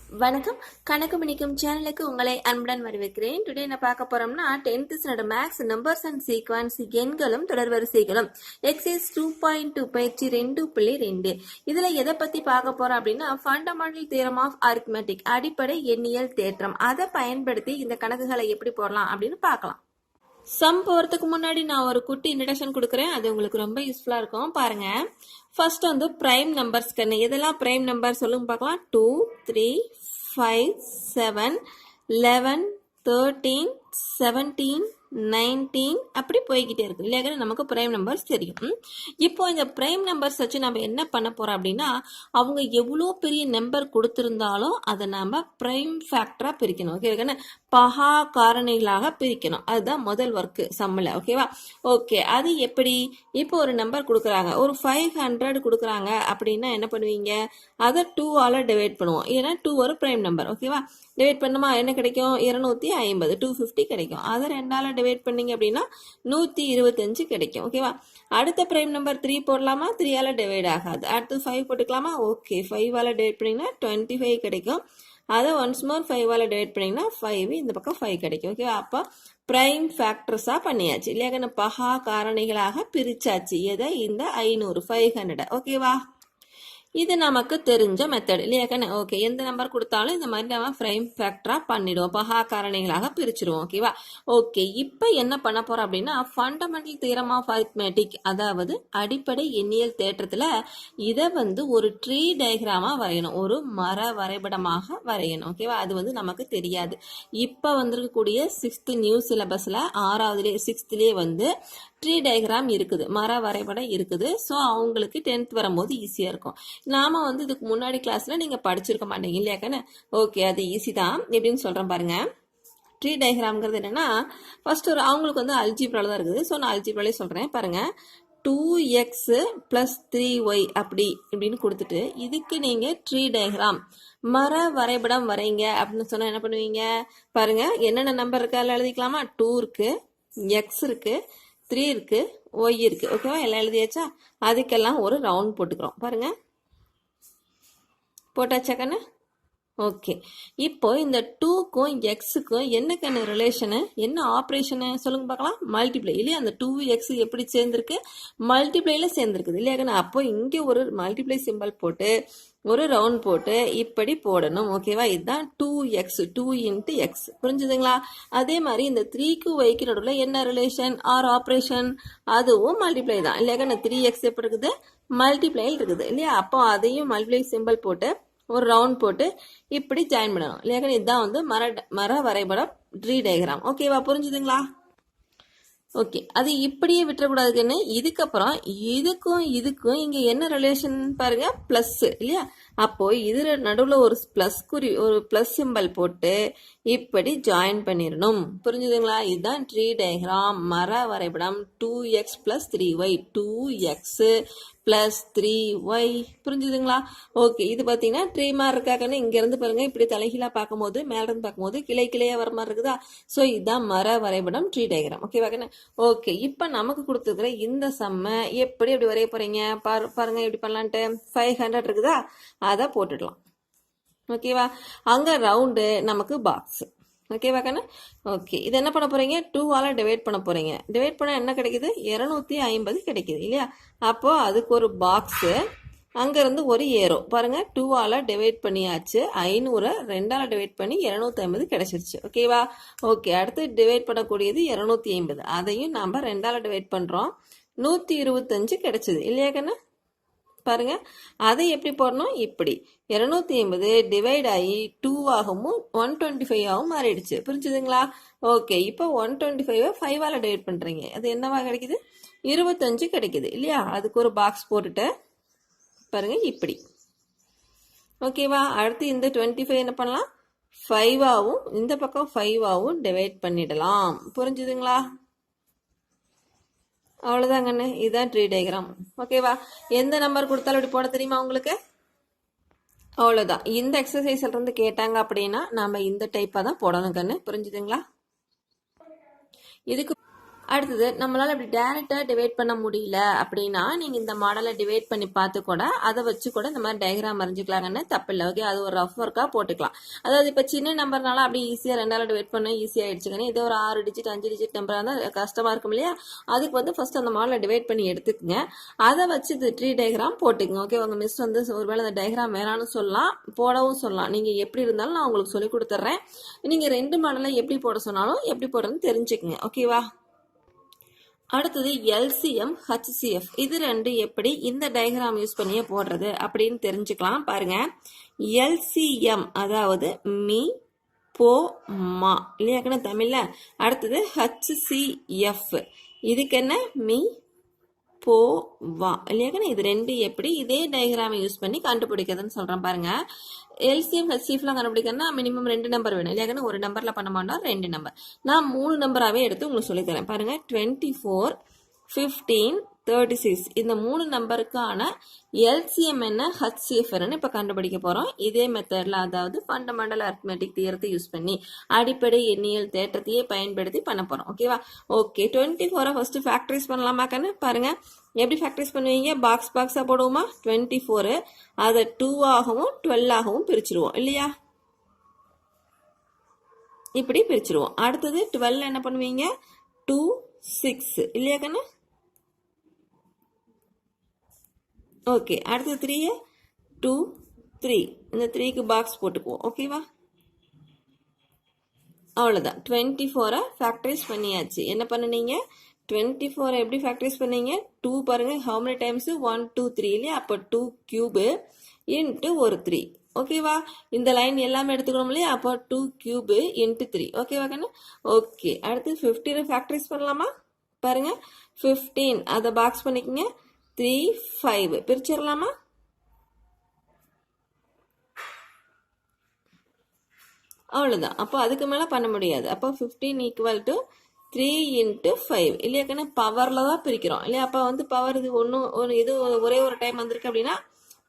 வணக்கம். கணக்கு மணிக்கும் சேனலுக்கு உங்களை அன்புடன் வரவேற்கிறேன். டுடே நான் பார்க்க போறோம்னா 10th standard maths numbers and sequence எண்களும் தொடர் வரிசைகளும் எக்ஸைஸ் 2.2 பயிற்சி 2.2 இதுல எதை பத்தி பார்க்க போறோம் அப்படின்னா ஃபண்டமெண்டல் தியரம் ஆஃப் அரித்மெட்டிக் அடிப்படை எண்ணியல் தேற்றம் அதை பயன்படுத்தி இந்த கணக்குகளை எப்படி போடலாம் அப்படின்னு பார்க்கலாம். சம் போகிறதுக்கு முன்னாடி நான் ஒரு குட்டி இன்ட்ரடக்ஷன் கொடுக்குறேன், அது உங்களுக்கு ரொம்ப யூஸ்ஃபுல்லாக இருக்கும். பாருங்க, ஃபர்ஸ்ட் வந்து பிரைம் நம்பர்ஸ் கண்ணு எதெல்லாம் பிரைம் நம்பர் சொல்லுங்க பார்க்கலாம். 2, 3, 5, 7, 11, 13, 17, 19 அப்படி போய்கிட்டே இருக்கு இல்லையா? நமக்கு பிரைம் நம்பர்ஸ் தெரியும். இப்போ இந்த பிரைம் நம்பர்ஸ் வச்சு நம்ம என்ன பண்ண போறோம் அப்படின்னா, அவங்க எவ்வளோ பெரிய நம்பர் கொடுத்திருந்தாலும் அதை நம்ம பிரைம் ஃபேக்டரா பிரிக்கணும். ஓகே, பகா காரணிகளாக பிரிக்கணும். அதுதான் முதல் ஒர்க்கு சம்மில். ஓகேவா? ஓகே, அது எப்படி? இப்போ ஒரு நம்பர் கொடுக்குறாங்க, ஒரு 500 கொடுக்குறாங்க அப்படின்னா என்ன பண்ணுவீங்க? அதை 2ஆல டிவைட் பண்ணுவோம். ஏன்னா 2 ஒரு பிரைம் நம்பர். ஓகேவா? டிவைட் பண்ணுமா என்ன கிடைக்கும்? 250, 250 கிடைக்கும். அதை 2ஆல டிவைட் பண்ணீங்க அப்படின்னா 125 கிடைக்கும். ஓகேவா? அடுத்த பிரைம் நம்பர் 3 போடலாமா? 3ஆல டிவைட் ஆகாது. அடுத்து 5 போட்டுக்கலாமா? ஓகே, 5ஆல டிவைட் பண்ணீங்கன்னா 25 கிடைக்கும். அதை ஒன்ஸ் மோர் 5ஆல டிவைட் பண்ணீங்கன்னா 5, இந்த பக்கம் 5 கிடைக்கும். ஓகேவா? அப்போ பிரைம் ஃபேக்டர்ஸா பண்ணியாச்சு இல்லையா? பகா காரணிகளாக பிரிச்சாச்சு. எதை? இந்த 500, 500. ஓகேவா? இது நமக்கு தெரிஞ்ச மெத்தட் இல்லையா? ஓகே, எந்த நம்பர் கொடுத்தாலும் இந்த மாதிரி நம்ம பிரைம் ஃபேக்டரா பண்ணிடுவோம், பகா காரணிகளாக பிரிச்சிருவோம். ஓகேவா? ஓகே, இப்போ என்ன பண்ண போறோம் அப்படின்னா ஃபண்டமெண்டல் தியரம் ஆஃப் அரித்மெட்டிக் அதாவது அடிப்படை எண்ணியல் தேற்றத்துல இதை வந்து ஒரு ட்ரீ டயக்ராமா வரையணும், ஒரு மர வரைபடமாக வரையணும். ஓகேவா? அது வந்து நமக்கு தெரியாது. இப்போ வந்திருக்கக்கூடிய 6th நியூ சிலபஸ்ல 6வதுலேயே 6thலேயே வந்து ட்ரீ டயக்ராம் இருக்குது, மர வரைபடம் இருக்குது. ஸோ அவங்களுக்கு 10th வரும்போது ஈஸியாக இருக்கும். நாம வந்து இதுக்கு முன்னாடி கிளாஸ்ல நீங்க படிச்சிருக்க மாட்டீங்க இல்லையாக்கன்னு. ஓகே, அது ஈஸி தான். எப்படின்னு சொல்றேன் பாருங்க. ட்ரீ டயக்ராம்ங்கிறது என்னன்னா, ஃபர்ஸ்ட் ஒரு அவங்களுக்கு வந்து அல்ஜிப்ரால தான் இருக்குது. ஸோ நான் அல்ஜிப்ராலே சொல்றேன் பாருங்க. 2x + 3y அப்படி இப்படின்னு கொடுத்துட்டு இதுக்கு நீங்க ட்ரீ டயக்ராம் மர வரைபடம் வரைங்க அப்படின்னு சொன்னா என்ன பண்ணுவீங்க? பாருங்க, என்னென்ன நம்பர் இருக்கு அதில் எழுதிக்கலாமா? 2 இருக்கு, x இருக்கு, 3 இருக்கு, y இருக்கு. ஓகேவா? எல்லாம் எழுதியாச்சா? அதுக்கெல்லாம் ஒரு ரவுண்ட் போட்டுக்கிறோம். பாருங்க, போட்டாச்சா கண்ணு? ஓகே, இப்போ இந்த 2க்கும் எக்ஸுக்கும் என்ன கண்ணு ரிலேஷனு, என்ன ஆப்ரேஷனு சொல்லுங்க பார்க்கலாம். மல்டிப்ளை இல்லையா? அந்த 2x எப்படி சேர்ந்துருக்கு? மல்டிப்ளைல சேர்ந்துருக்குது இல்லையா கண்ணு? அப்போ இங்கே ஒரு மல்டிப்ளை சிம்பிள் போட்டு ஒரு ரவுண்ட் போட்டு இப்படி போடணும். ஓகேவா? இதுதான் 2x, 2 × x. புரிஞ்சுதுங்களா? அதே மாதிரி இந்த 3க்கு yக்கு நடுவில் என்ன ரிலேஷன் ஆர் ஆப்ரேஷன்? அதுவும் மல்டிப்ளை தான் இல்லையா? 3x எப்படி இருக்குது? மல்டிப்ளை இருக்குது இல்லையா? அப்போ அதையும் மல்டிப்ளை சிம்பிள் போட்டு ஒரு ரவுண்ட் போட்டு இப்படி ஜாயின் பண்ணணும் இல்லையா? இதுதான் வந்து மர வரைபடம் ட்ரீ டயக்ராம். ஓகேவா? புரிஞ்சுதுங்களா? ஓகே, அது இப்படியே விட்டுறக்கூடாதுன்னு இதுக்கப்புறம் இதுக்கும் இதுக்கும் இங்க என்ன ரிலேஷன் பாருங்க, பிளஸ் இல்லையா? அப்போ இதுல நடுவில் ஒரு பிளஸ் ஒரு பிளஸ் சிம்பல் போட்டு இப்படி ஜாயின் பண்ணிடணும். புரிஞ்சுதுங்களா? இதுதான் ட்ரீ டயக்ராம் மர வரைபடம் 2x + 3y, 2x + 3y. புரிஞ்சுதுங்களா? ஓகே, இது பார்த்தீங்கன்னா ட்ரீ மாதிரி இருக்காக்கன்னு இங்க இருந்து பாருங்க, இப்படி தலைகீழா பார்க்கும்போது மேல இருந்து பார்க்கும்போது கிளையா வர மாதிரி இருக்குதா? ஸோ இதுதான் மர வரைபடம் ட்ரீ டயக்ராம். ஓகேவாக்கன்னு? ஓகே, இப்போ நமக்கு கொடுத்துருக்குற இந்த சம்மை எப்படி எப்படி வரைய போறீங்க பாருங்க, எப்படி பண்ணலான்ட்டு. 500 இருக்குதா? அதை போட்டுடலாம். ஓகேவா? அங்க ரவுண்டு நமக்கு பாக்ஸ். ஓகேவா கண்ணு? ஓகே, இது என்ன பண்ண போறீங்க? 2ஆல டிவைட் பண்ண போறீங்க. டிவைட் பண்ண என்ன கிடைக்குது? 250 கிடைக்குது இல்லையா? அப்போ அதுக்கு ஒரு பாக்ஸ், அங்கிருந்து ஒரு ஏரோ. பாருங்க, 2ஆல டிவைட் பண்ணியாச்சு. 500 2ஆல டிவைட் பண்ணி 250 கிடைச்சிருச்சு. ஓகேவா? ஓகே, அடுத்து டிவைட் பண்ணக்கூடியது 250. அதையும் நாம 2ஆல டிவைட் பண்றோம். 125 கிடைச்சது இல்லையா கண்ணு? பாருங்க, அதை எப்படி போடணும்? இப்படி 250 டிவைட் ஆகி 2 ஆகவும் 125 ஆகவும் மாறிடுச்சு. புரிஞ்சுதுங்களா? ஓகே, இப்போ 125 5ஆல டிவைட் பண்றீங்க. அது என்னவா கிடைக்குது? 25 கிடைக்குது இல்லையா? அதுக்கு ஒரு பாக்ஸ் போட்டுட்டு பாருங்க இப்படி. ஓகேவா? அடுத்து இந்த 25 என்ன பண்ணலாம்? 5ஆவும் இந்த பக்கம் 5ஆவும் டிவைட் பண்ணிடலாம். புரிஞ்சுதுங்களா? அவ்வளோதாங்கண்ணே, இதுதான் ட்ரீ டயக்ராம். ஓகேவா? எந்த நம்பர் கொடுத்தாலும் இப்படி போட தெரியுமா உங்களுக்கு? அவ்வளோதான். இந்த எக்ஸசைஸ்ல இருந்து கேட்டாங்க அப்படின்னா நம்ம இந்த டைப்பாக தான் போடணும் கண்ணு. புரிஞ்சுதுங்களா? இதுக்கு அடுத்தது நம்மளால இப்படி டைரக்டாக டிவைட் பண்ண முடியல அப்படின்னா நீங்கள் இந்த மாடலை டிவைட் பண்ணி பார்த்து கூட அதை வச்சு கூட இந்த மாதிரி டயக்ராம் வரைஞ்சிக்கலாங்கன்னு தப்பில்லை. ஓகே, அது ஒரு ரஃப் ஒர்க்காக போட்டுக்கலாம். அதாவது இப்போ சின்ன நம்பர்னால அப்படி ஈஸியாக 2ஆல் டிவைட் பண்ண ஈஸியாக ஆயிடுச்சுங்க. இதே ஒரு 6 டிஜிட் 5 டிஜிட் நம்பராக இருந்தால் கஷ்டமாக இருக்கும் இல்லையா? அதுக்கு வந்து ஃபர்ஸ்ட் அந்த மாடலை டிவைட் பண்ணி எடுத்துக்கங்க. அதை வச்சு இது ட்ரீ டயக்ராம் போட்டுக்குங்க. ஓகே, உங்கள் மிஸ் வந்து ஒருவேளை அந்த டயக்ராம் வேணான்னு சொல்லலாம், போடவும் சொல்லலாம். நீங்கள் எப்படி இருந்தாலும் நான் உங்களுக்கு சொல்லி கொடுத்துட்றேன். நீங்கள் 2 மாடலை எப்படி போட சொன்னாலும் எப்படி போடுறதுன்னு தெரிஞ்சுக்குங்க. ஓகேவா? அடுத்தது எல்சிஎம் ஹச்சிஎஃப் இது ரெண்டு எப்படி இந்த டயக்ராம் யூஸ் பண்ணியே போடுறது அப்படின்னு தெரிஞ்சுக்கலாம். பாருங்க, எல்சிஎம் அதாவது மீ போ மா இல்லையாக்கண்ணா தமிழ்ல. அடுத்தது ஹச்சிஎஃப் இதுக்கு என்ன மீ போ வா இல்லையாக்கண்ணா. இது ரெண்டு எப்படி இதே டயக்ராமை யூஸ் பண்ணி கண்டுபிடிக்கிறதுன்னு சொல்றேன். பாருங்க, எல்சிஎம் ஹெச்சிஎஃப்லாம் கண்டுபிடிக்கணும்னா மினிமம் 2 நம்பர் வேணும் இல்லையாக்கண்ணா. ஒரு நம்பர்ல பண்ண மாட்டோம், 2 நம்பர். நான் 3 நம்பராகவே எடுத்து உங்களுக்கு சொல்லித்தரேன். பாருங்க, 24 15 36 இந்த 3 நம்பருக்கான எல்சிஎம் என்ன ஹச்சிஎஃப் என்னன்னு இப்போ கண்டுபிடிக்க போகிறோம். இதே மெத்தடில், அதாவது ஃபண்டமெண்டல் அரித்மெட்டிக் தியரத்தை யூஸ் பண்ணி அடிப்படை எண்ணியல் தேற்றத்தையே பயன்படுத்தி பண்ண போகிறோம். ஓகேவா? ஓகே, 24 ஃபர்ஸ்ட் ஃபேக்டரைஸ் பண்ணலாமா கண்ணு? பாருங்க, எப்படி ஃபேக்டரைஸ் பண்ணுவீங்க? பாக்ஸ் பாக்ஸாக போடுவோமா? 24 அதை 2 ஆகவும் 12 ஆகவும் பிரிச்சிருவோம் இல்லையா? இப்படி பிரிச்சிருவோம். அடுத்தது 12 என்ன பண்ணுவீங்க? 2 6 இல்லையா கண்ணு? ஓகே, அடுத்து 3 2 3 இந்த 3க்கு பாக்ஸ் போட்டுக்குவோம். ஓகேவா? அவ்வளோதான். 24 ஃபேக்டரைஸ் பண்ணியாச்சு. என்ன பண்ணுனீங்க? 24 எப்படி ஃபேக்டரைஸ் பண்ணீங்க? 2 பாருங்க, ஹவு மெனி டைம்ஸ்? 1 2 3 இல்லையா? அப்போ 2 கியூபு இன்ட்டு ஒரு 3. ஓகேவா? இந்த லைன் எல்லாமே எடுத்துக்கணும் இல்லையா? அப்போ 2 கியூபு இன்ட்டு 3. ஓகேவா கண்ணு? ஓகே, அடுத்து 15 ஃபேக்டரைஸ் பண்ணலாமா? பாருங்க, 15 அதை பாக்ஸ் பண்ணிக்கங்க. 3 5 பிரிச்சிடலாமா? அவ்வளோதான். அப்போ அதுக்கு மேலே பண்ண முடியாது. அப்போ 15 ஈக்குவல் டு 3 இன்ட்டு 5 இல்லையா கண்ணு? பவரில் தான் பிரிக்கிறோம் இல்லையா? அப்போ வந்து பவர் இது இது ஒரே ஒரு டைம் வந்திருக்கு அப்படின்னா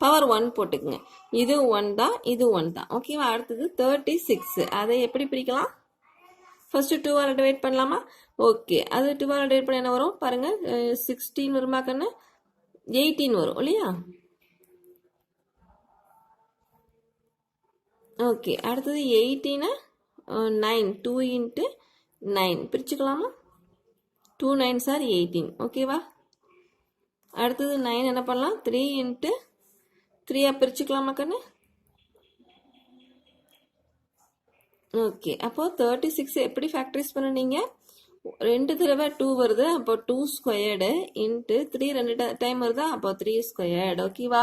பவர் 1 போட்டுக்குங்க. இது 1 தான், இது 1 தான். ஓகேவா? அடுத்தது 36 அதை எப்படி பிரிக்கலாம்? ஃபர்ஸ்ட் 2ஆல் டிவைட் பண்ணலாமா? ஓகே, அது 2ஆல் டிவைட் பண்ண என்ன வரும்? பாருங்க, 16 வருமா கண்ணு? 18 வரும் இல்லையா? ஓகே, அடுத்தது 18 9 2 இன்ட்டு 9 பிரிச்சுக்கலாமா? 2 9s are 18. ஓகேவா? அடுத்தது 9 என்ன பண்ணலாம்? 3 இன்ட்டு 3 பிரிச்சுக்கலாமா கண்ணு? ஓகே, அப்போ 36 எப்படி ஃபேக்டரைஸ் பண்ணுனீங்க? 2 தடவை 2 வருது, அப்போ 2 ஸ்கொயர்டு இன்ட்டு 3 2 டைம் வருதா? அப்போ 3 ஸ்கொயர்டு. ஓகேவா?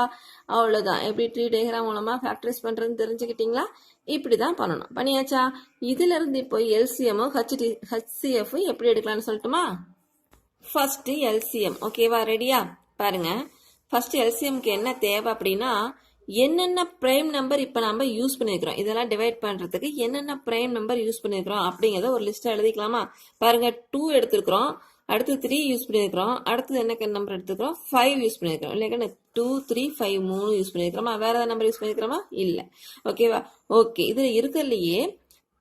அவ்வளோதான். எப்படி ட்ரீ டயக்ராம் மூலமாக ஃபேக்டரைஸ் பண்ணுறதுன்னு தெரிஞ்சுக்கிட்டீங்களா? இப்படி தான் பண்ணணும். பண்ணியாச்சா? இதிலிருந்து இப்போ எல்சிஎம்மும் ஹச்சிஎஃப் எப்படி எடுக்கலாம்னு சொல்லட்டுமா? First LCM. ஓகேவா? ரெடியா? பாருங்க, ஃபர்ஸ்ட் எல்சிஎம்க்கு என்ன தேவை அப்படின்னா, என்னென்ன பிரைம் நம்பர் இப்போ நம்ம யூஸ் பண்ணியிருக்கிறோம், இதெல்லாம் டிவைட் பண்ணுறதுக்கு என்னென்ன பிரைம் நம்பர் யூஸ் பண்ணியிருக்கிறோம் அப்படிங்கிறத ஒரு லிஸ்ட்டாக எழுதிக்கலாமா? பாருங்க, 2 எடுத்துருக்கிறோம், அடுத்து 3 யூஸ் பண்ணியிருக்கிறோம், அடுத்தது என்ன நம்பர் எடுத்துக்கிறோம்? 5 யூஸ் பண்ணியிருக்கிறோம் இல்லையா? 2 3 5 3 யூஸ் பண்ணியிருக்கிறோமா? வேற ஏதாவது நம்பர் யூஸ் பண்ணியிருக்கிறோமா? இல்லை. ஓகேவா? ஓகே, இதில் இருக்கிறதுலையே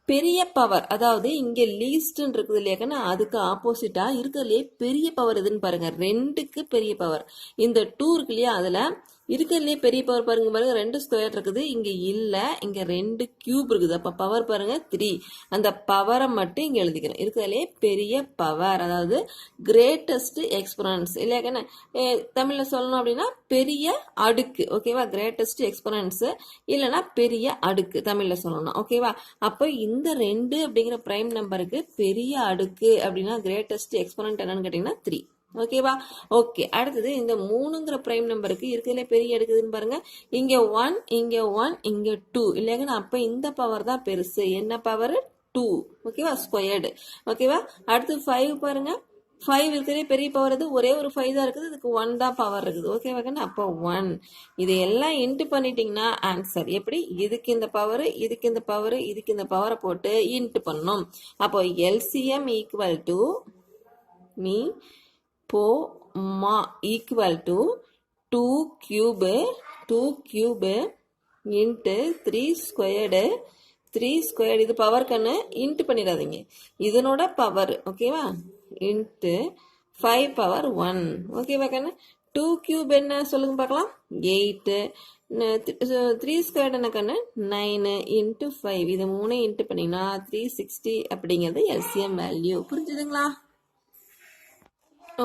பெரிய பவர், அதாவது இங்க லீஸ்ட்ன்னு இருக்குது இல்லையாக்கன்னா, அதுக்கு ஆப்போசிட்டா இருக்கிறதுலே பெரிய பவர் எதுன்னு பாருங்க. 2க்கு பெரிய பவர் இந்த 2 இருக்கு இல்லையா? அதுல இருக்கிறதுலே பெரிய பவர் பாருங்க. 2 ஸ்கொயர் இருக்குது, இங்க இல்ல, இங்க 2 கியூப் இருக்குது. அப்ப பவர் பாருங்க 3. அந்த பவரை மட்டும் இங்க எழுதிக்கிறோம். இருக்கிறதுலே பெரிய பவர், அதாவது கிரேட்டஸ்ட் எக்ஸ்பொனன்ஸ் இல்லையாக்கன்னா, தமிழ்ல சொல்லணும் அப்படின்னா பெரிய அடுக்கு. ஓகேவா? கிரேட்டஸ்ட் எக்ஸ்பொனன்ஸ் இல்லைன்னா பெரிய அடுக்கு தமிழ்ல சொல்லணும். ஓகேவா? அப்போ இந்த 2 அப்படிங்கிற பிரைம் நம்பருக்கு பெரிய அடுக்கு அப்படின்னா கிரேட்டஸ்ட் எக்ஸ்பொனன்ட் என்னன்னு கேட்டீங்கன்னா 3. ஓகேவா? ஓகே, அடுத்தது இந்த 3ங்கிற பிரைம் நம்பருக்கு இருக்கிறதுல பெரிய அடுக்குதுன்னு பாருங்க. இங்க 1 இங்க 1 இங்க 2 இல்லையா? அப்ப இந்த பவர் தான் பெருசு. என்ன பவர்? 2. ஓகேவா? ஸ்கொயர்டு. ஓகேவா? அடுத்து 5 பாருங்க, 5 இருக்கிறதே பெரிய பவர் இது, ஒரே ஒரு 5 தான் இருக்குது, இதுக்கு 1 தான் பவர் இருக்குது. ஓகேவா? அப்போ 1 இதையெல்லாம் இன்ட்டு பண்ணிட்டீங்கன்னா ஆன்சர். எப்படி? இதுக்கு இந்த பவர், இதுக்கு இந்த பவர், இதுக்கு இந்த பவரை போட்டு இன்ட்டு பண்ணணும். அப்போ எல்சிஎம் ஈக்குவல் டு மீ போ மா equal to 2 cube into 3 squared. 3 squared இது பவர் கண்ணு, இன்ட்டு பண்ணிடாதீங்க, இதனோட பவர். ஓகேவா? Into 5 power 1. ஓகேவா கண்ணு? 2 கியூப் என்ன சொல்லுங்க பார்க்கலாம்? 8. 3 ஸ்கொயர்ட் என்ன கண்ணு? 9 இன்ட்டு 5. இது 3 இன்ட்டு பண்ணிங்கன்னா 360 அப்படிங்கிறது எல்சிஎம் வேல்யூ. புரிஞ்சுதுங்களா?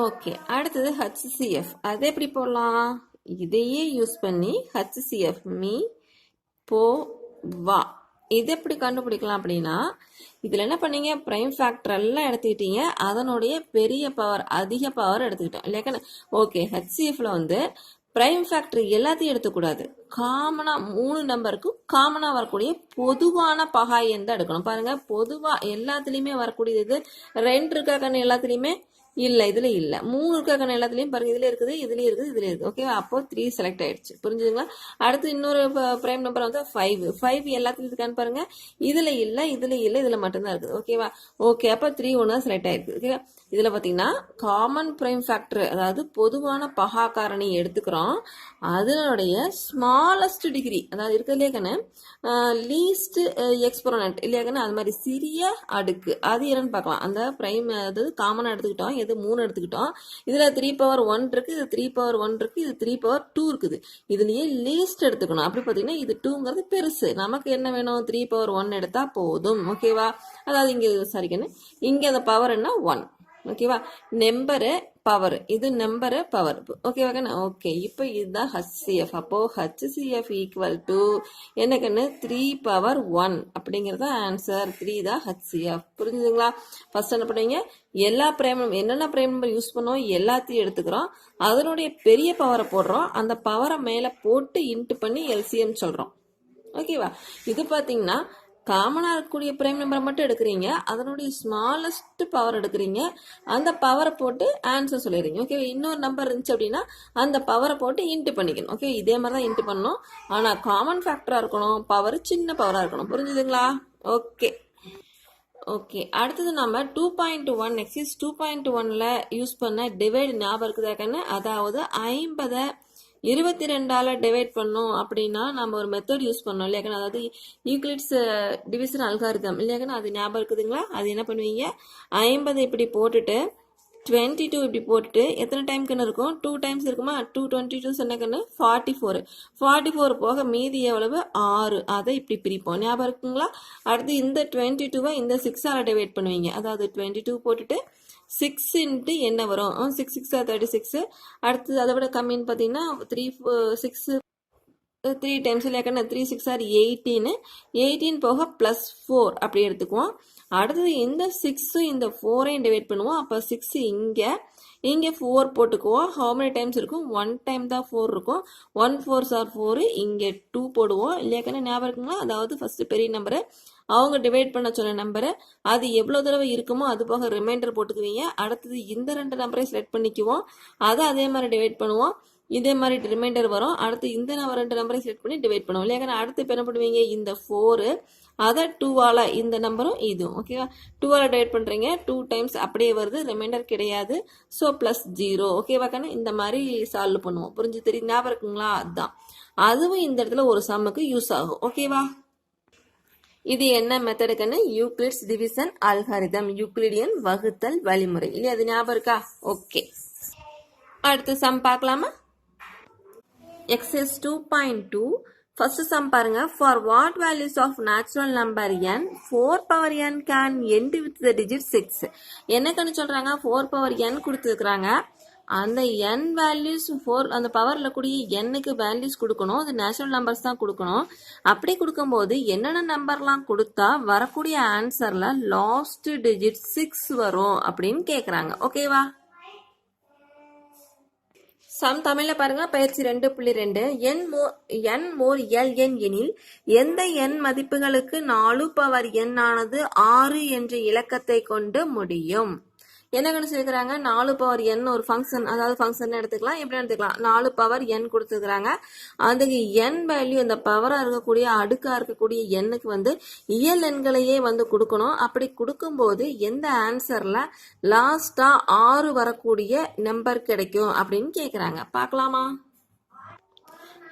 ஓகே, அடுத்தது ஹச்சிஎஃப். அது எப்படி போடலாம்? இதையே யூஸ் பண்ணி ஹச்சிஎஃப் மீ போ வா இது எப்படி கண்டுபிடிக்கலாம் அப்படின்னா, இதில் என்ன பண்ணீங்க? ப்ரைம் ஃபேக்டர் எல்லாம் எடுத்துக்கிட்டீங்க, அதனுடைய பெரிய பவர் அதிக பவர் எடுத்துக்கிட்டோம் இல்லையா? ஓகே, ஹச்சிஎஃப்ல வந்து ப்ரைம் ஃபேக்டர் எல்லாத்தையும் எடுத்துக்கூடாது, காமனாக 3 நம்பருக்கும் காமனாக வரக்கூடிய பொதுவான பகா எண் தான் எடுக்கணும். பாருங்க, பொதுவாக எல்லாத்துலேயுமே வரக்கூடியது இது 2 இருக்கா கண்ணு? எல்லாத்துலேயுமே இல்லை, இதில் இல்லை. 3 இருக்கா கண்ணு? எல்லாத்துலேயும் பாருங்க, இதில் இருக்குது, இதுலேயும் இருக்குது, இதுல இருக்குது. ஓகேவா? அப்போ 3 செலக்ட் ஆயிடுச்சு. புரிஞ்சுதுங்களா? அடுத்து இன்னொரு ப்ரைம் நம்பர் வந்து 5 எல்லாத்துலையும் இருக்கான்னு பாருங்க, இதில் இல்லை, இதில் இல்லை, இதில் மட்டும்தான் இருக்குது. ஓகேவா? ஓகே, அப்போ 3 ஒன்று தான் செலக்ட் ஆயிருக்கு. ஓகேவா? இதில் பார்த்தீங்கன்னா காமன் ப்ரைம் ஃபேக்டர், அதாவது பொதுவான பகா காரணி எடுத்துக்கிறோம். அதனுடைய ஸ்மாலஸ்ட் டிகிரி, அதாவது இருக்கிறதுலே கண்ணு லீஸ்ட் எக்ஸ்போனன்ட் இல்லையா கண்ணு? அது மாதிரி சிறிய அடுக்கு அது என்னன்னு பார்க்கலாம். அந்த ப்ரைம் அதாவது காமனாக எடுத்துக்கிட்டோம், எது 3 எடுத்துக்கிட்டோம். இதில் 3 பவர் 1 இருக்குது, இது 3 பவர் 1 இருக்குது, இது 3 பவர் 2 இருக்குது. இதுலேயே லீஸ்ட் எடுத்துக்கணும். அப்படி பார்த்தீங்கன்னா இது 2ங்கிறது பெருசு. நமக்கு என்ன வேணும்? 3 பவர் 1 எடுத்தால் போதும். ஓகேவா? அதாவது இங்கே சரிக்கண்ணு, இங்கே அந்த பவர் என்ன? 1. ஓகேவா? நம்பரு பவர், இது நம்பரு பவர். ஓகேவா கண்ணு? ஓகே, இப்போ இதுதான் ஹச்சிஎஃப். அப்போ ஹச்சிஎஃப் ஈக்குவல் டு என்ன கண்ணு? 3 பவர் 1 அப்படிங்கிறது ஆன்சர். 3 தான் ஹச்சிஎஃப். புரிஞ்சுதுங்களா? ஃபர்ஸ்ட் என்ன பண்ணுவீங்க? எல்லா பிரைம் என்னென்ன பிரைம் நம்பர் யூஸ் பண்ணோம் எல்லாத்தையும் எடுத்துக்கிறோம், அதனுடைய பெரிய பவரை போடுறோம், அந்த பவரை மேலே போட்டு இன்ட்டு பண்ணி எல்சிஎம் சொல்கிறோம். ஓகேவா? இது பார்த்தீங்கன்னா காமனாக இருக்கக்கூடிய பிரைம் நம்பரை மட்டும் எடுக்கிறீங்க, அதனுடைய ஸ்மாலஸ்ட் பவர் எடுக்கிறீங்க, அந்த பவரை போட்டு ஆன்சர் சொல்லிடுறீங்க. ஓகே, இன்னொரு நம்பர் இருந்துச்சு அப்படின்னா அந்த பவரை போட்டு இன்ட்டு பண்ணிக்கணும். ஓகே, இதே மாதிரி தான் இன்ட்டு பண்ணணும். ஆனால் காமன் ஃபேக்டராக இருக்கணும், பவர் சின்ன பவராக இருக்கணும். புரிஞ்சுதுங்களா? ஓகே ஓகே, அடுத்தது நம்ம 2.1 எக்ஸைஸ் 2.1ல யூஸ் பண்ண டிவைட் ஞாபகம் இருக்குதா கண்ணு? அதாவது 50 22ஆல் டிவைட் பண்ணோம் அப்படின்னா நம்ம ஒரு மெத்தட் யூஸ் பண்ணோம் இல்லையாக்கண்ணா? அதாவது யூக்ளிட்ஸ் டிவிஷன் அல்காரிதம் இல்லையாக்கண்ணா? அது ஞாபகம் இருக்குதுங்களா? அது என்ன பண்ணுவீங்க? 50 இப்படி போட்டுட்டு 22 இப்படி போட்டுட்டு எத்தனை டைம்க்குன்னு இருக்கும்? 2 டைம்ஸ் இருக்குமா? 222 சொன்னக்கண்ணு 44 போக மீதி எவ்வளவு? 6. அதை இப்படி பிரிப்போம். ஞாபகம் இருக்குங்களா? அடுத்து இந்த 22வை இந்த 6ஆல் டிவைட் பண்ணுவீங்க. அதாவது 22 போட்டுட்டு 6 இன்ட்டு என்ன வரும்? 6 6 36. அடுத்தது அதை விட கம்மின்னு பார்த்தீங்கன்னா 3 டைம்ஸ் இல்லையாக்கண்ணா? 3 6 18. 18 போக +4 அப்படி எடுத்துக்குவோம். அடுத்தது இந்த 6 இந்த 4ஐயும் டிவைட் பண்ணுவோம். அப்போ 6 இங்கே 4 போட்டுக்குவோம். ஹவு மெனி டைம்ஸ் இருக்கும்? 1 டைம் தான் 4 இருக்கும். 1 4s are 4. இங்கே 2 போடுவோம் இல்லையாக்கண்ணா? ஞாபகம் இருக்குங்களா? அதாவது ஃபர்ஸ்ட் பெரிய நம்பரு அவங்க டிவைட் பண்ண சொன்ன நம்பரு அது எவ்வளோ தடவை இருக்குமோ அது போக ரிமைண்டர் போட்டுக்குவீங்க. அடுத்தது இந்த 2 நம்பரை செலக்ட் பண்ணிக்குவோம், அதை அதே மாதிரி டிவைட் பண்ணுவோம், இதே மாதிரி ரிமைண்டர் வரும். அடுத்து இந்த 2 நம்பரை செலக்ட் பண்ணி டிவைட் பண்ணுவோம் இல்லையா? அடுத்து இப்போ என்ன பண்ணுவீங்க? இந்த 4 அதை 2ஆல் இந்த நம்பரும் இதுவும் ஓகேவா? 2ஆல் டிவைட் பண்ணுறீங்க, 2 டைம்ஸ் அப்படியே வருது, ரிமைண்டர் கிடையாது. ஸோ +0. ஓகேவா கண்ணு? இந்த மாதிரி சால்வ் பண்ணுவோம். புரிஞ்சு தெரியும்? ஞாபகம் இருக்குங்களா? அதுதான், அதுவும் இந்த இடத்துல ஒரு சம்முக்கு யூஸ் ஆகும். ஓகேவா? இது என்ன மெத்தடுக்குன்னு? யூக்ளிட்ஸ் டிவிஷன் அல்காரிதம், யூக்ளிடியன் வகுத்தல் வழிமுறை இல்லையா? அது ஞாபகம் இருக்கா? ஓகே, அடுத்து சம் பார்க்கலாமா? எக்ஸைஸ் 2.2 ஃபர்ஸ்ட் சம் பாருங்க. For what values of natural number n 4 power n can end with the digit 6. என்ன கண்ணு சொல்றாங்க? 4 பவர் n கொடுத்துருக்குறாங்க, அந்த n வேல்யூஸ் 4 அந்த பவரில் கூடிய என்னுக்கு வேல்யூஸ் கொடுக்கணும், அது நேச்சுரல் நம்பர்ஸ் தான் கொடுக்கணும். அப்படி கொடுக்கும்போது என்னென்ன நம்பர்லாம் கொடுத்தா வரக்கூடிய ஆன்சரில் லாஸ்ட் டிஜிட் 6 வரும் அப்படின்னு கேட்குறாங்க. ஓகேவா? சம் தமிழில் பாருங்க. பயிற்சி 2.2 n மோர் ln எனில் எந்த n மதிப்புகளுக்கு 4 பவர் n ஆனது 6 என்ற இலக்கத்தை கொண்டு முடியும்? என்ன கண்டுபிடிச்சிருக்கிறாங்க? 4 பவர் n ஒரு ஃபங்க்ஷன், அதாவது ஃபங்க்ஷன் எடுத்துக்கலாம், எப்படி எடுத்துக்கலாம்? 4 பவர் n கொடுத்துருக்குறாங்க. அதுக்கு n வேல்யூ அந்த பவராக இருக்கக்கூடிய அடுக்காக இருக்கக்கூடிய எண்ணுக்கு வந்து இயல் எண்களையே வந்து கொடுக்கணும். அப்படி கொடுக்கும்போது எந்த ஆன்சரில் லாஸ்ட்டாக 6 வரக்கூடிய நம்பர் கிடைக்கும் அப்படின்னு கேட்குறாங்க. பார்க்கலாமா?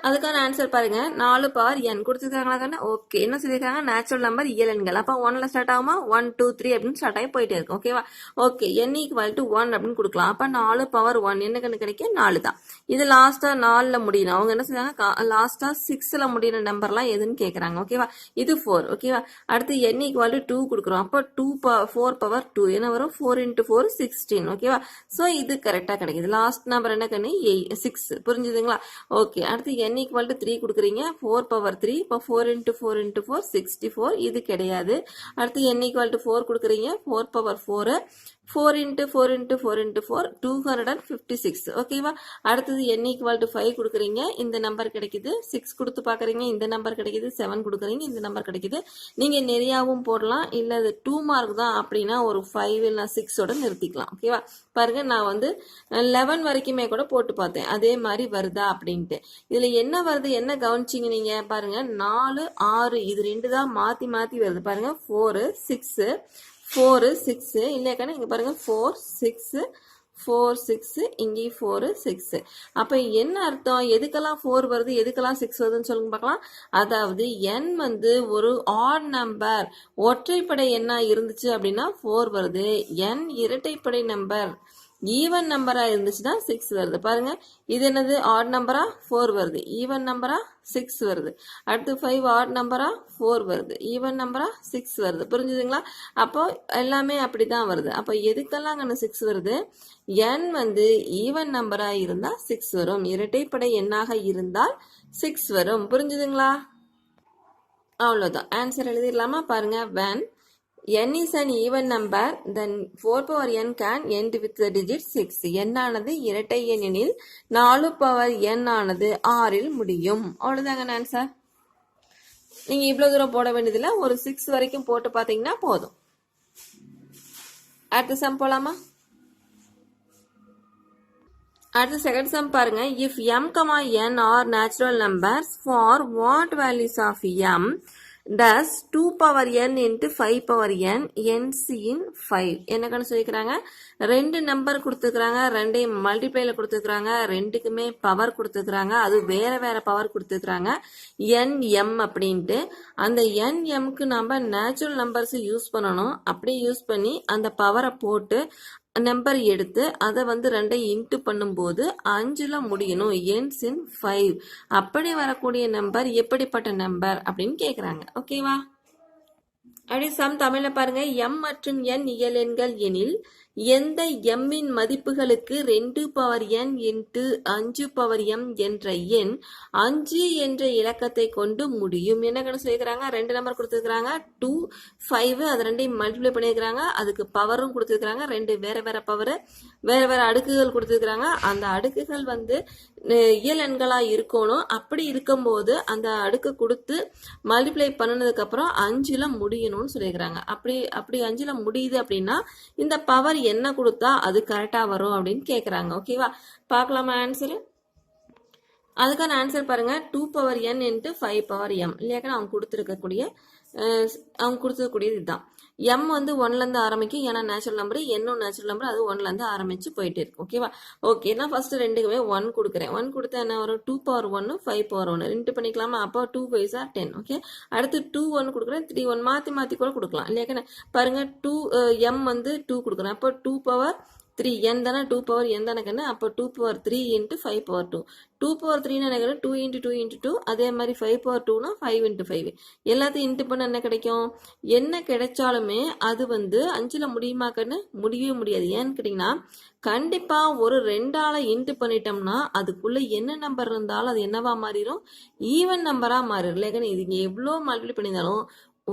அதுக்கான ஆன்சர் பாருங்க 4 பவர் n கொடுத்துருக்காங்களா. ஓகே, என்ன சொல்லியிருக்காங்க, நேச்சுரல் நம்பர் இயல் எண்கள். அப்போ 1ல ஸ்டார்ட் ஆகுமா, 1 2 3 அப்படின்னு ஸ்டார்ட் ஆகி போயிட்டே இருக்கும். ஓகேவா. ஓகே, n ஈக்குவல் டு 1 அப்படின்னு கொடுக்கலாம். அப்போ 4 பவர் 1 என்ன கணக்கு கிடைக்கும், 4 தான். இது லாஸ்டா 4ல முடியணும். அவங்க என்ன சொல்றாங்க, லாஸ்டா 6ல முடியிற நம்பர்லாம் எதுன்னு கேட்கறாங்க. ஓகேவா. இது 4. ஓகேவா. அடுத்து n ஈக்குவல் டு 2 கொடுக்குறோம். அப்போ 4 பவர் 2 என்ன வரும், 4 into 4 16. ஓகேவா. ஸோ இது கரெக்டா கிடைக்குது. லாஸ்ட் நம்பர் என்ன கண்ணு, 6. புரிஞ்சுதுங்களா. ஓகே, அடுத்து n equal to 3 கொடுக்குறீங்க, 4 power 3. இப்போ 4 into 4 into 4 64. இது கிடையாது. அடுத்து n equal to 4 கொடுக்குறீங்க, 4 power 4. 4 into 4 into 4 into 4 256. ஓகேவா. அடுத்தது n equal to 5 கொடுக்குறீங்க, இந்த நம்பர் கிடைக்குது. 6 கொடுத்து பார்க்குறீங்க, இந்த நம்பர் கிடைக்குது. 7 கொடுக்குறீங்க, இந்த நம்பர் கிடைக்குது. நீங்கள் நிறையாவும் போடலாம், இல்லை அது 2 மார்க் தான் அப்படின்னா ஒரு 5 இல்லை 6ஓட நிறுத்திக்கலாம். ஓகேவா. பாருங்க, நான் வந்து 11 வரைக்குமே கூட போட்டு பார்த்தேன், அதே மாதிரி வருதா அப்படின்ட்டு. இதில் என்ன வருது, என்ன கவனிச்சிங்க நீங்கள் பாருங்க, 4 6 இது 2 தான் மாற்றி மாற்றி வருது. பாருங்க, 4 6 4 6 இல்லையாக்கான இங்கே பாருங்க 4 6 4 6 இங்கே 4 6. அப்போ என்ன அர்த்தம், எதுக்கெல்லாம் 4 வருது எதுக்கெல்லாம் 6 வருதுன்னு சொல்லுங்க பார்க்கலாம். அதாவது n வந்து ஒரு ஆட் நம்பர், ஒற்றைப்படை எண்ணா இருந்துச்சு அப்படின்னா 4 வருது. n இரட்டைப்படை நம்பர், ஈவன் நம்பரா இருந்துச்சுன்னா 6 வருது. பாருங்க, இது என்னது, ஆட் நம்பரா 4 வருது, ஈவன் நம்பரா 6 வருது. அடுத்து 5 ஆட் நம்பரா 4 வருது, ஈவன் நம்பரா 6 வருது. புரிஞ்சுதுங்களா. அப்போ எல்லாமே அப்படிதான் வருது. அப்போ எதுக்கெல்லாம் 6 வருது, n வந்து ஈவன் நம்பரா இருந்தா 6 வரும், இரட்டைப்படை எண்ணாக இருந்தால் 6 வரும். புரிஞ்சுதுங்களா. அவ்வளோதான், ஆன்சர் எழுதிடலாமா. பாருங்க, when n is an even number, then 4 power n can end with the digit 6. n ஆனது இரட்டை எண்ணில் 4 power n ஆனது 6இல் முடியும். அவ்வளோதாங்க ஆன்சர். நீங்க இவ்வளவு தூரம் போட வேண்டியதில்லை, ஒரு 6 வரைக்கும் போட்டு பார்த்தீங்கன்னா போதும். அடுத்த சம் போலாமா. அடுத்த செகண்ட் சம் பாருங்க. if m, n are natural numbers, for what values of m does 2 power n into 5 power n ends in 5? என்ன சொல்லிக்கிறாங்க, ரெண்டு நம்பர் கொடுத்துக்கிறாங்க, ரெண்டையும் மல்டிப்ளைல கொடுத்துக்கிறாங்க, ரெண்டுக்குமே பவர் கொடுத்துக்கிறாங்க, அது வேற வேற பவர் கொடுத்துக்கிறாங்க, nm அப்படின்ட்டு. அந்த nmக்கு நம்ம நேச்சுரல் நம்பர்ஸ் யூஸ் பண்ணணும். அப்படியே யூஸ் பண்ணி அந்த பவரை போட்டு நம்பர் எடுத்து அதை வந்து ரெண்டையும் இன்ட்டு பண்ணும்போது 5ல முடியணும், ends in 5. அப்படி வரக்கூடிய நம்பர் எப்படிப்பட்ட நம்பர் அப்படின்னு கேட்குறாங்க. ஓகேவா. அப்படி சம் தமிழ்ல பாருங்க. m மற்றும் n இயல் எண்கள் எனில் எந்த m இன் மதிப்புகளுக்கு 2 power n into 5 power m என்ற எண் 5 என்ற இலக்கத்தை கொண்டு முடியும். என்ன கணக்கு சொல்லிக்கிறாங்க, ரெண்டு நம்பர் கொடுத்துருக்காங்க, 2 5, அது ரெண்டையும் மல்டிப்ளை பண்ணியிருக்கிறாங்க, அதுக்கு பவரும் கொடுத்துருக்காங்க, ரெண்டு வேற வேற பவர் வேற வேற அடுக்குகள் கொடுத்துருக்காங்க. அந்த அடுக்குகள் வந்து இயல் எண்களா இருக்கணும். அப்படி இருக்கும்போது அந்த அடுக்கு கொடுத்து மல்டிப்ளை பண்ணதுக்கு அப்புறம் 5ல முடியணும்னு சொல்லியிருக்கிறாங்க. அப்படி 5ல முடியுது அப்படின்னா இந்த பவர் என்ன கொடுத்தா அது கரெக்டா வரும் அப்படின்னு கேக்குறாங்க. ஓகேவா. பார்க்கலாமா ஆன்சர். அதுக்கான ஆன்சர் பாருங்க, 2 power n into 5 power m. இல்லையாக்கா அவங்க கொடுத்துருக்கக்கூடியது இதுதான். m வந்து 1ல இருந்து ஆரம்பிக்கும், ஏன்னா நேச்சுரல் நம்பர், என்னும் நேச்சுரல் நம்பர், அது 1ல இருந்து ஆரம்பிச்சு போயிட்டே இருக்கும். ஓகேவா. ஓகே, நான் ஃபர்ஸ்ட் ரெண்டுக்குமே 1 கொடுக்குறேன். 1 கொடுத்தா என்ன வரும், 2 பவர் 1 5 பவர் 1 ரெண்டு பண்ணிக்கலாமா. அப்போ 2 5 are 10. ஓகே, அடுத்து 2 1 கொடுக்குறேன், 3 1 மாத்தி மாத்தி கூட கொடுக்கலாம். இல்லையாக்கா பாருங்க, 2 m வந்து 2 கொடுக்குறேன். அப்போ 2 பவர் 3 n தானே, 2 பவர் n தானே கண்ணு. அப்போ 2 பவர் 3 இன்ட்டு 5 பவர் 2. 2 பவர் 3 என்ன 2 இன்ட்டு 2 இன்ட்டு 2. அதே மாதிரி 5 பவர் 2னா 5 இன்ட்டு 5. எல்லாத்தையும் இன்ட்டு பண்ண என்ன கிடைக்கும், என்ன கிடைச்சாலுமே அது வந்து 5ல முடியுமா கண்ணு, முடியவே முடியாது. ஏன்னு கேட்டிங்கன்னா கண்டிப்பா ஒரு 2ஆல இன்ட்டு பண்ணிட்டோம்னா அதுக்குள்ள என்ன நம்பர் இருந்தாலும் அது என்னவா மாறிடும், ஈவன் நம்பரா மாறிடும். இல்லையா, இது இங்கே எவ்வளோ மல்டிப்ளை பண்ணியிருந்தாலும்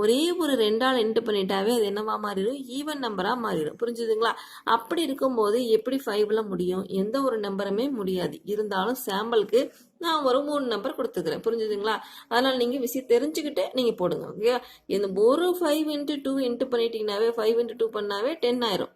ஒரே ஒரு 2ஆல் இன்ட்டு பண்ணிட்டாவே அது என்னவா மாறிடும், ஈவன் நம்பரா மாறிடும். புரிஞ்சுதுங்களா. அப்படி இருக்கும்போது எப்படி 5ல முடியும், எந்த ஒரு நம்பருமே முடியாது. இருந்தாலும் சாம்பிளுக்கு நான் ஒரு 3 நம்பர் கொடுத்துக்கிறேன். புரிஞ்சுதுங்களா. அதனால நீங்க விஷயம் தெரிஞ்சுக்கிட்டு நீங்க போடுங்க. ஓகே, இந்த ஒரு 5 இன்ட்டு 2 இன்ட்டு பண்ணிட்டீங்கன்னாவே 5 இன்ட்டு 2 பண்ணாவே 10 ஆயிரும்.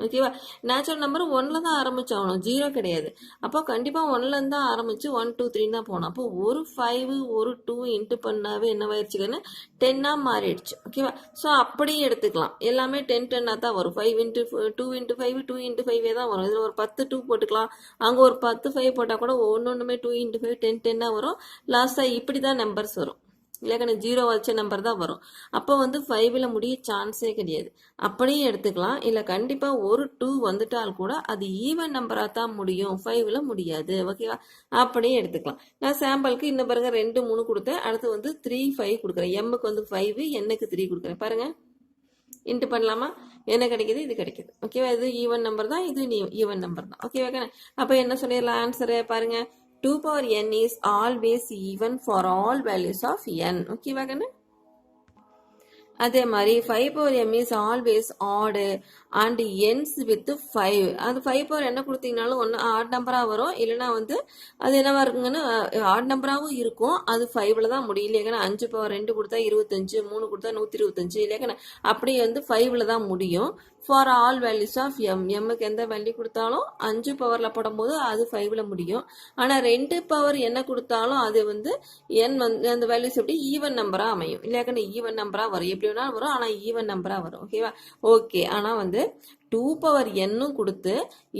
ஓகேவா? நேச்சுரல் நம்பர் 1ல் தான் ஆரம்பிச்சாகணும், 0 கிடையாது. அப்போ கண்டிப்பாக 1லேருந்து தான் ஆரம்பிச்சு 1 2 3 தான் போகணும். அப்போ ஒரு 5 ஒரு 2 இன்ட்டு பண்ணாவே என்னவாயிருச்சுக்கன்னு 10ஆக மாறிடுச்சு. ஓகேவா? ஸோ அப்படியே எடுத்துக்கலாம். எல்லாமே 10 10ஆக தான் வரும். 5 இன்ட்டு 2 இன்ட்டு 5 2 இன்ட்டு 5 தான் வரும். இதில் ஒரு 10 2 போட்டுக்கலாம். அங்கே ஒரு 10 5 போட்டால் கூட ஒன்றுமே 2 இன்ட்டு 5 10 10ஆக வரும். லாஸ்ட்டாக இப்படி தான் நம்பர்ஸ் வரும். இல்லைக்கண்ணே 0 வச்ச நம்பர் தான் வரும். அப்போ வந்து 5ல் முடிய சான்ஸே கிடையாது. அப்படியே எடுத்துக்கலாம். இல்லை கண்டிப்பாக ஒரு 2 வந்துட்டால் கூட அது ஈவன் நம்பராக தான் முடியும், 5ல் முடியாது. ஓகேவா? அப்படியே எடுத்துக்கலாம். நான் சாம்பிளுக்கு இன்னும் பாருங்க 2 3 கொடுத்தேன். அடுத்து வந்து 3 5 கொடுக்குறேன். எம்முக்கு வந்து 5 என்னுக்கு 3 கொடுக்குறேன். பாருங்க இன்ட்டு பண்ணலாமா? என்ன கிடைக்குது? இது கிடைக்குது. ஓகேவா? இது ஈவன் நம்பர் தான், இது ஈவன் நம்பர் தான். ஓகேவா கண்ணே? அப்போ என்ன சொல்லிடலாம் ஆன்சரு பாருங்க. 2 power n is always even for all values of n. ஓகேவா கண்ணு? அதே மாதிரி 5 power m is always odd and ends with 5. அது 5 power என்ன கொடுத்தீங்கனாலும் ஒன்று ஆட் நம்பராக வரும், இல்லைனா வந்து அது என்னவா இருக்குங்கன்னு ஆட் நம்பராகவும் இருக்கும். அது 5ல் தான் முடியும். இல்லையாக்கண்ணா 5 power 2 கொடுத்தா 25, 3 கொடுத்தா 125. இல்லையாக்கண்ணா அப்படி வந்து 5ல் தான் முடியும். For all values of M, எம்முக்கு எந்த வேல்யூ கொடுத்தாலும் 5 பவரில் போடும்போது அது 5ல் முடியும். ஆனால் 2 பவர் என்ன கொடுத்தாலும் அது வந்து என் வந்து அந்த வேல்யூஸ் எப்படி ஈவன் நம்பராக அமையும். இல்லையாக்கண்ணா ஈவன் நம்பராக வரும், எப்படி வேணாலும் வரும், ஆனால் ஈவன் நம்பராக வரும். ஓகேவா? ஓகே. ஆனால் வந்து 2 பவர் என்னும் கொடுத்து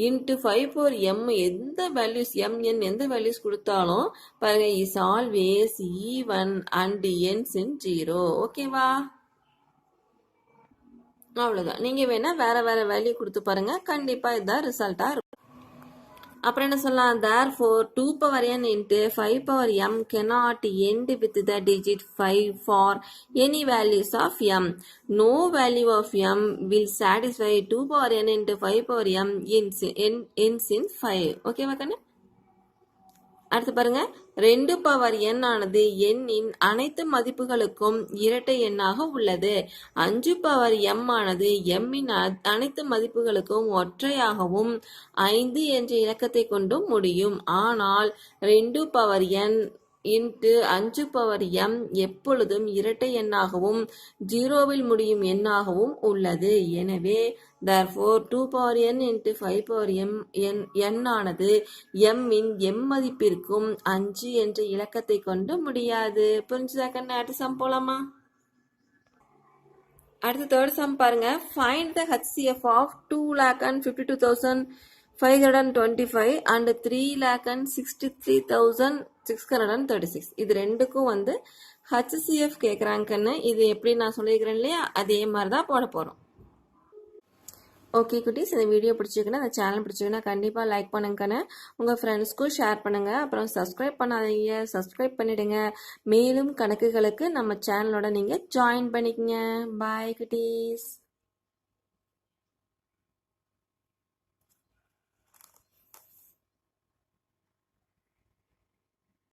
இன்ட்டு 5 பவர் எம் எந்த வேல்யூஸ் எம்என் எந்த வேல்யூஸ் கொடுத்தாலும் பாருங்க is always even and ends in 0. ஓகேவா? அவ்வளோதான். நீங்கள் வேணால் வேறு வேறு வேல்யூ கொடுத்து பாருங்கள், கண்டிப்பாக இதுதான் ரிசல்ட்டாக இருக்கும். அப்புறம் என்ன சொல்லலாம்? therefore 2 power n into 5 power m cannot end with the digit 5 for any values of m. No value of m will satisfy 2 power n into 5 power m ends in 5. ஓகேவா கண்ணு? அடுத்து பாருங்க, 2 பவர் n ஆனது எண்ணின் அனைத்து மதிப்புகளுக்கும் இரட்டை எண்ணாக உள்ளது. 5 பவர் m ஆனது எம்மின் அனைத்து மதிப்புகளுக்கும் ஒற்றையாகவும் 5 என்ற இலக்கத்தை கொண்டும் முடியும். ஆனால் 2 power n into 5 power m எப்பொழுதும் இரட்டை எண்ணாகவும் 0ல் முடியும் எண்ணாகவும் உள்ளது. எனவே therefore 2 power n into 5 power m n ஆனது m இன் m மதிப்பிற்கும் 5 என்ற இலக்கத்தை கொண்டு முடியாது. புரிஞ்சுதா கண்ணு? அடுத்த சம் போலாமா? அடுத்து தேர்ட் சம் பாருங்க. find the HCF of 2,52,525 and 3,63,636. இது ரெண்டுக்கும் வந்து HCF கேட்குறாங்க கண்ணு. இது எப்படி நான் சொல்லியிருக்கிறேன் இல்லையா, அதே மாதிரி தான் போட போகிறோம். ஓகே குட்டீஸ், இந்த வீடியோ பிடிச்சிருக்குன்னா, இந்த சேனல் பிடிச்சிருக்குன்னா கண்டிப்பாக லைக் பண்ணுங்கண்ணே, உங்கள் ஃப்ரெண்ட்ஸ்க்கும் ஷேர் பண்ணுங்கள். அப்புறம் சப்ஸ்கிரைப் பண்ணாதீங்க, சப்ஸ்கிரைப் பண்ணிவிடுங்க. மேலும் கணக்குகளுக்கு நம்ம சேனலோட நீங்கள் ஜாயின் பண்ணிக்கங்க. பாய் குட்டீஸ்.